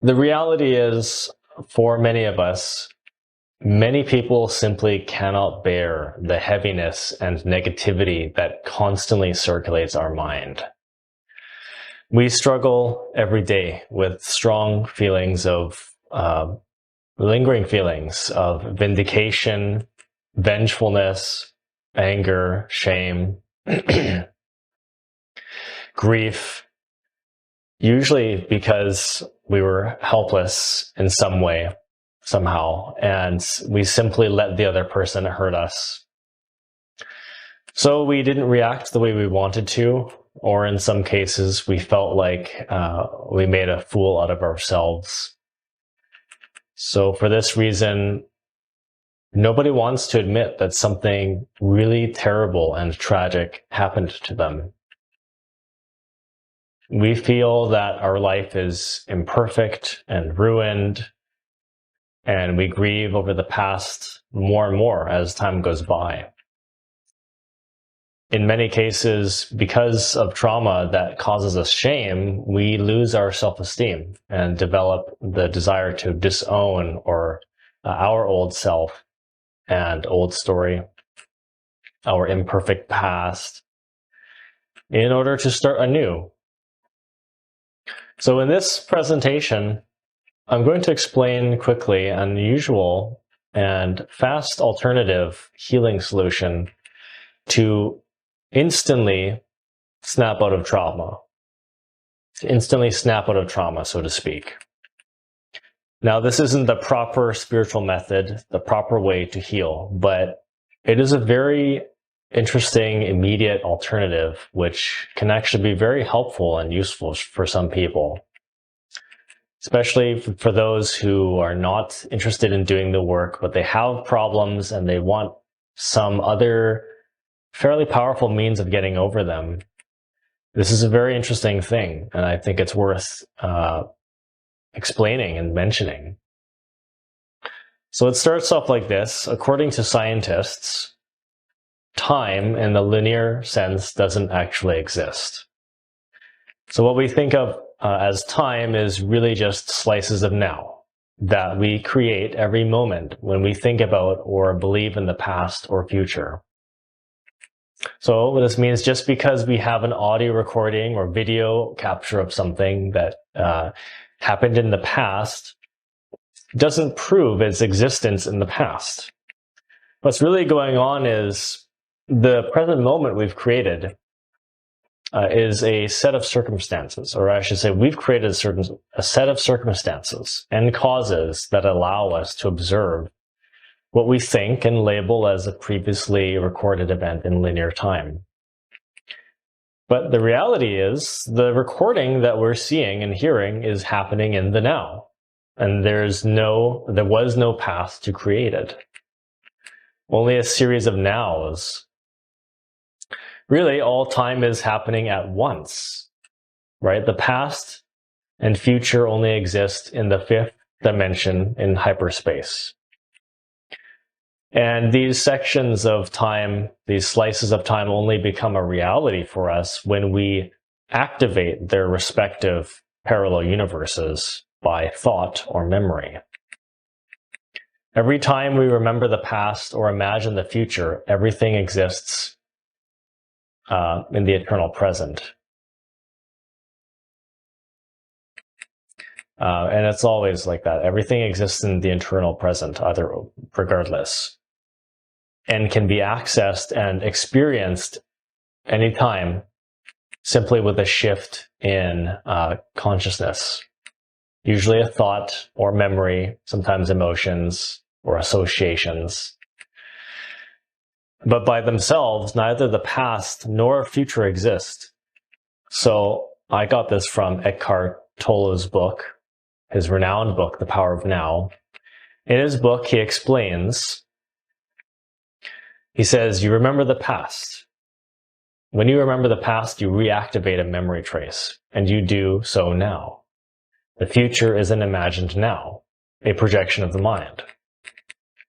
The reality is, for many of us, many people simply cannot bear the heaviness and negativity that constantly circulates our mind. We struggle every day with strong feelings of, lingering feelings of vindication, vengefulness, anger, shame, grief, usually because we were helpless in some way, somehow, and we simply let the other person hurt us. So we didn't react the way we wanted to, or in some cases, we felt like we made a fool out of ourselves. So for this reason, nobody wants to admit that something really terrible and tragic happened to them. We feel that our life is imperfect and ruined, and we grieve over the past more and more as time goes by. In many cases, because of trauma that causes us shame, we lose our self-esteem and develop the desire to disown our old self and old story, our imperfect past, in order to start anew. So in this presentation, I'm going to explain quickly an unusual and fast alternative healing solution to instantly snap out of trauma. So to speak. Now, this isn't the proper spiritual method, the proper way to heal, but it is a very interesting, immediate alternative, which can actually be very helpful and useful for some people, especially for those who are not interested in doing the work, but they have problems and they want some other fairly powerful means of getting over them. This is a very interesting thing, and I think it's worth explaining and mentioning. So it starts off like this. According to scientists, time in the linear sense doesn't actually exist. So what we think of as time is really just slices of now that we create every moment when we think about or believe in the past or future. So this means just because we have an audio recording or video capture of something that happened in the past doesn't prove its existence in the past. What's really going on is the present moment we've created is a set of circumstances, or I should say we've created a set of circumstances and causes that allow us to observe what we think and label as a previously recorded event in linear time. But the reality is the recording that we're seeing and hearing is happening in the now. And there was no past to create it. Only a series of nows. Really, all time is happening at once, right? The past and future only exist in the fifth dimension in hyperspace. And these sections of time, these slices of time, only become a reality for us when we activate their respective parallel universes by thought or memory. Every time we remember the past or imagine the future, everything exists in the eternal present. And it's always like that. Everything exists in the eternal present, regardless, and can be accessed and experienced anytime simply with a shift in consciousness. Usually a thought or memory, sometimes emotions or associations. But by themselves, neither the past nor future exist. So I got this from Eckhart Tolle's book, his renowned book, The Power of Now. In his book, he explains, he says, you remember the past. When you remember the past, you reactivate a memory trace, and you do so now. The future is an imagined now, a projection of the mind.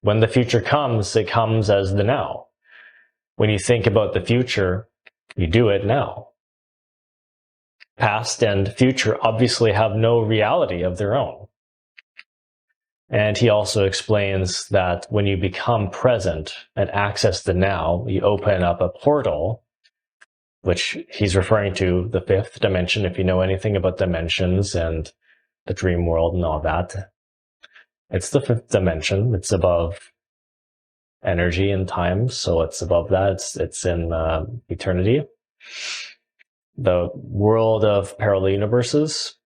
When the future comes, it comes as the now. When you think about the future, you do it now. past and future obviously have no reality of their own. And he also explains that when you become present and access the now, you open up a portal, which he's referring to the fifth dimension. If you know anything about dimensions and the dream world and all that, it's the fifth dimension. It's above energy and time, so it's above that. It's in eternity, the world of parallel universes.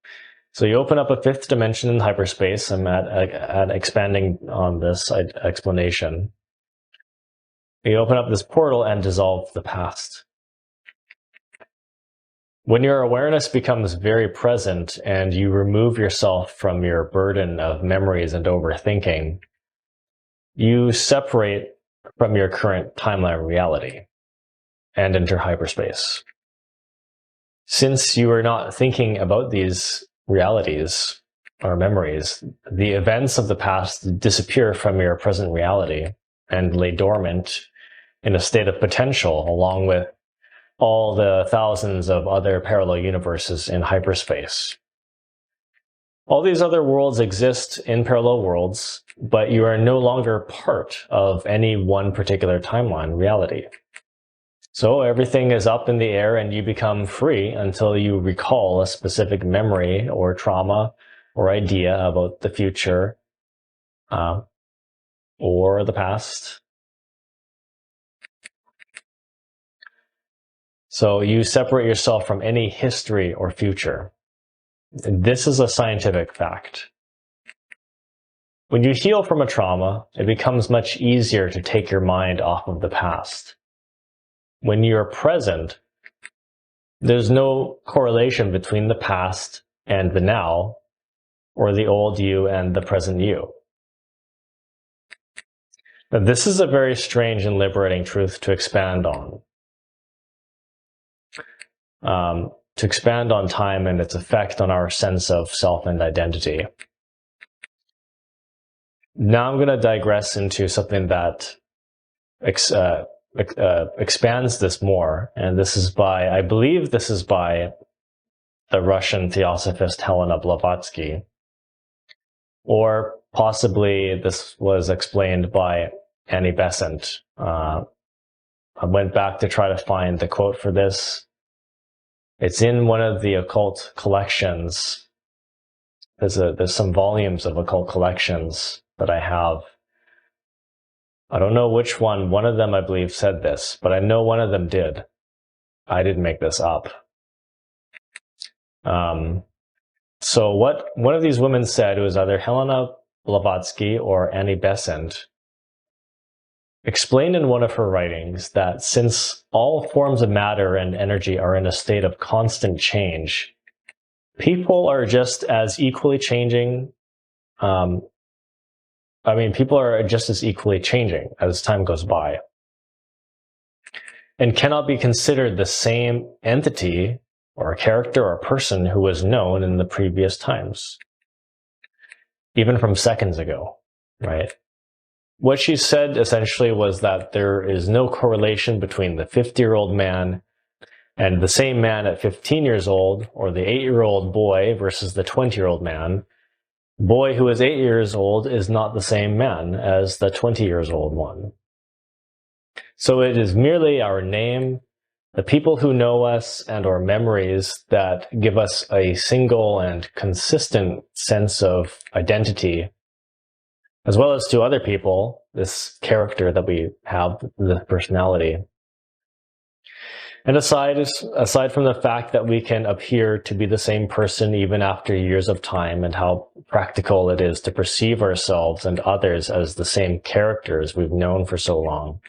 So you open up a fifth dimension in hyperspace. I'm at expanding on this explanation. You open up this portal and dissolve the past. When your awareness becomes very present and you remove yourself from your burden of memories and overthinking, you separate from your current timeline reality and enter hyperspace. Since you are not thinking about these realities or memories, the events of the past disappear from your present reality and lay dormant in a state of potential, along with all the thousands of other parallel universes in hyperspace. All these other worlds exist in parallel worlds, but you are no longer part of any one particular timeline reality. So everything is up in the air and you become free until you recall a specific memory or trauma or idea about the future or the past. So you separate yourself from any history or future. This is a scientific fact. When you heal from a trauma, it becomes much easier to take your mind off of the past. When you're present, there's no correlation between the past and the now, or the old you and the present you. Now, this is a very strange and liberating truth to expand on. To expand on time and its effect on our sense of self and identity. Now I'm going to digress into something that expands this more, and this is by, I believe this is by the Russian theosophist Helena Blavatsky, or possibly this was explained by Annie Besant. I went back to try to find the quote for this. It's in one of the occult collections. There's some volumes of occult collections that I have. I don't know which one. One of them, I believe, said this, but I know one of them did. I didn't make this up. So what one of these women said, it was either Helena Blavatsky or Annie Besant, explained in one of her writings that since all forms of matter and energy are in a state of constant change, people are just as equally changing. People are just as equally changing as time goes by, and cannot be considered the same entity or a character or a person who was known in the previous times, even from seconds ago, right? What she said essentially was that there is no correlation between the 50-year-old man and the same man at 15 years old, or the 8-year-old boy versus the 20-year-old man. Boy who is 8 years old is not the same man as the 20 years old one. So it is merely our name, the people who know us, and our memories that give us a single and consistent sense of identity, as well as to other people, this character that we have, the personality. And aside from the fact that we can appear to be the same person even after years of time, and how practical it is to perceive ourselves and others as the same characters we've known for so long,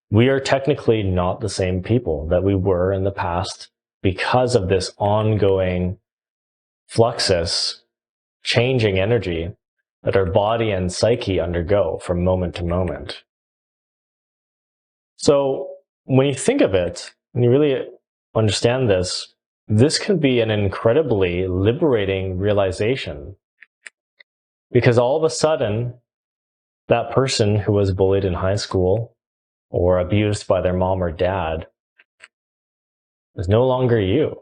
we are technically not the same people that we were in the past because of this ongoing fluxus, changing energy that our body and psyche undergo from moment to moment. So when you think of it, when you really understand this, this can be an incredibly liberating realization. Because all of a sudden, that person who was bullied in high school or abused by their mom or dad is no longer you.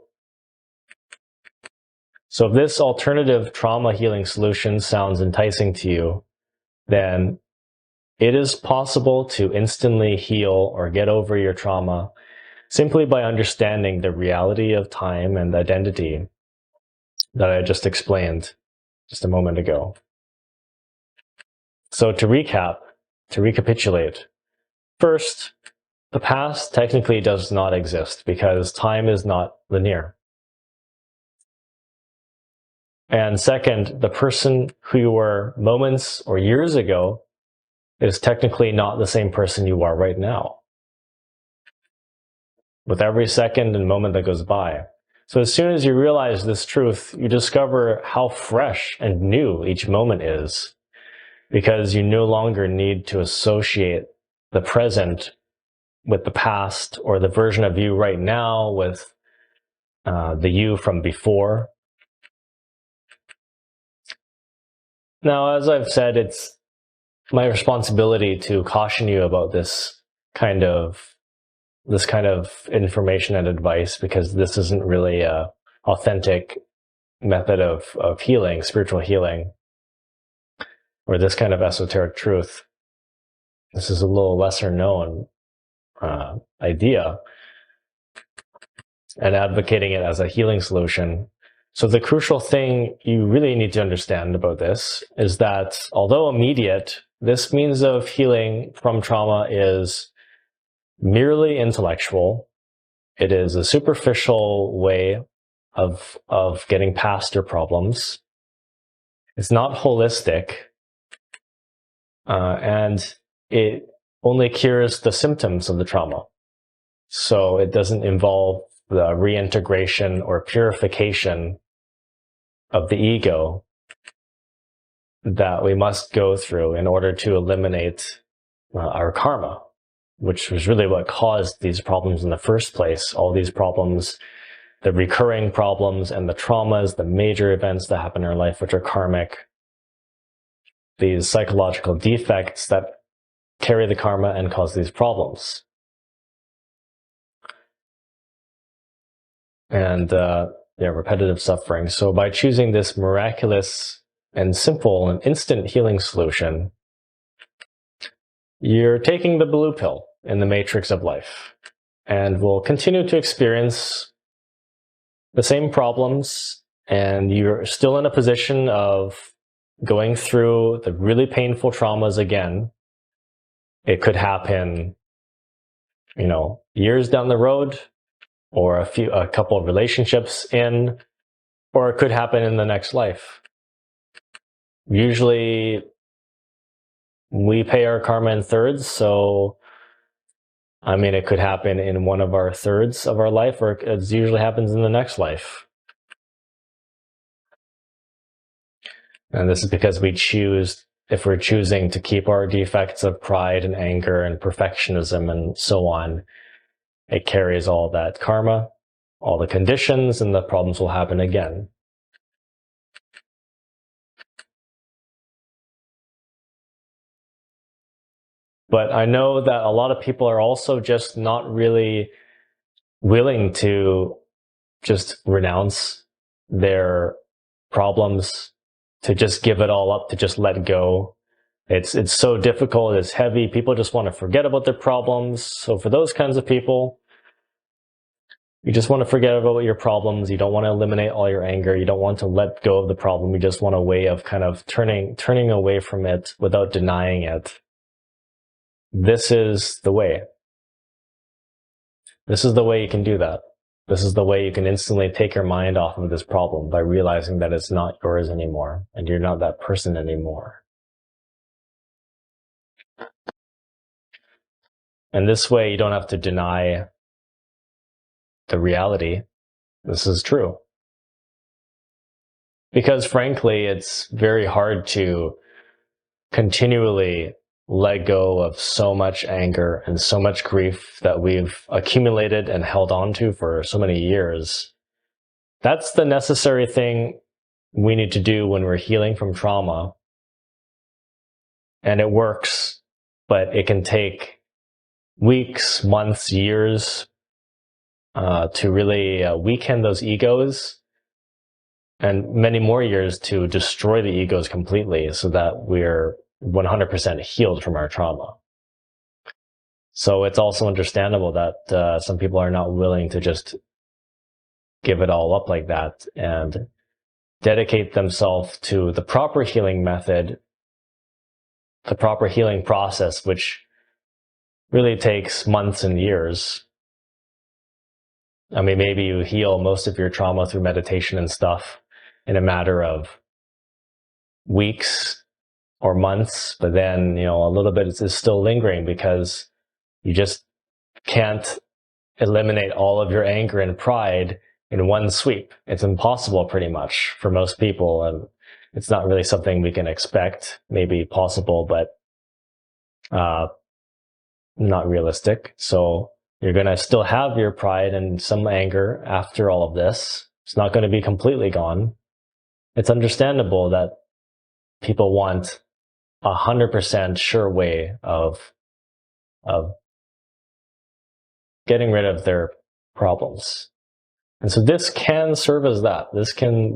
So if this alternative trauma healing solution sounds enticing to you, then it is possible to instantly heal or get over your trauma simply by understanding the reality of time and identity that I just explained just a moment ago. So to recapitulate, first, the past technically does not exist because time is not linear. And second, the person who you were moments or years ago is technically not the same person you are right now, with every second and moment that goes by. So as soon as you realize this truth, you discover how fresh and new each moment is, because you no longer need to associate the present with the past or the version of you right now with the you from before. Now, as I've said, it's my responsibility to caution you about this kind of information and advice, because this isn't really a authentic method of healing, spiritual healing, or this kind of esoteric truth. This is a little lesser known idea, and advocating it as a healing solution. So the crucial thing you really need to understand about this is that although immediate, this means of healing from trauma is merely intellectual. It is a superficial way of getting past your problems. It's not holistic, and it only cures the symptoms of the trauma. So it doesn't involve the reintegration or purification of the ego that we must go through in order to eliminate our karma, which was really what caused these problems in the first place. All these problems, the recurring problems and the traumas, the major events that happen in our life, which are karmic, these psychological defects that carry the karma and cause these problems. And repetitive suffering. So by choosing this miraculous and simple and instant healing solution, you're taking the blue pill in the matrix of life, and will continue to experience the same problems, and you're still in a position of going through the really painful traumas again. It could happen, years down the road, or a couple of relationships in, or it could happen in the next life. Usually we pay our karma in thirds, so it could happen in one of our thirds of our life, or it usually happens in the next life. And this is because if we're choosing to keep our defects of pride and anger and perfectionism and so on, it carries all that karma, all the conditions, and the problems will happen again. But I know that a lot of people are also just not really willing to just renounce their problems, to just give it all up, to just let go. It's so difficult, it's heavy. People just want to forget about their problems. So for those kinds of people, you just want to forget about your problems. You don't want to eliminate all your anger. You don't want to let go of the problem. You just want a way of kind of turning away from it without denying it. This is the way. This is the way you can do that. This is the way you can instantly take your mind off of this problem, by realizing that it's not yours anymore, and you're not that person anymore. And this way you don't have to deny the reality. This is true. Because frankly, it's very hard to continually let go of so much anger and so much grief that we've accumulated and held on to for so many years. That's the necessary thing we need to do when we're healing from trauma. And it works, but it can take weeks, months, years to really weaken those egos and many more years to destroy the egos completely so that we're 100% healed from our trauma. So it's also understandable that some people are not willing to just give it all up like that and dedicate themselves to the proper healing method, the proper healing process, which really takes months and years. I mean, maybe you heal most of your trauma through meditation and stuff in a matter of weeks or months, but then, a little bit is still lingering because you just can't eliminate all of your anger and pride in one sweep. It's impossible pretty much for most people, and it's not really something we can expect. Maybe possible, but not realistic. So you're going to still have your pride and some anger after all of this. It's not going to be completely gone. It's understandable that people want 100% sure way of getting rid of their problems. And so this can serve as that. This can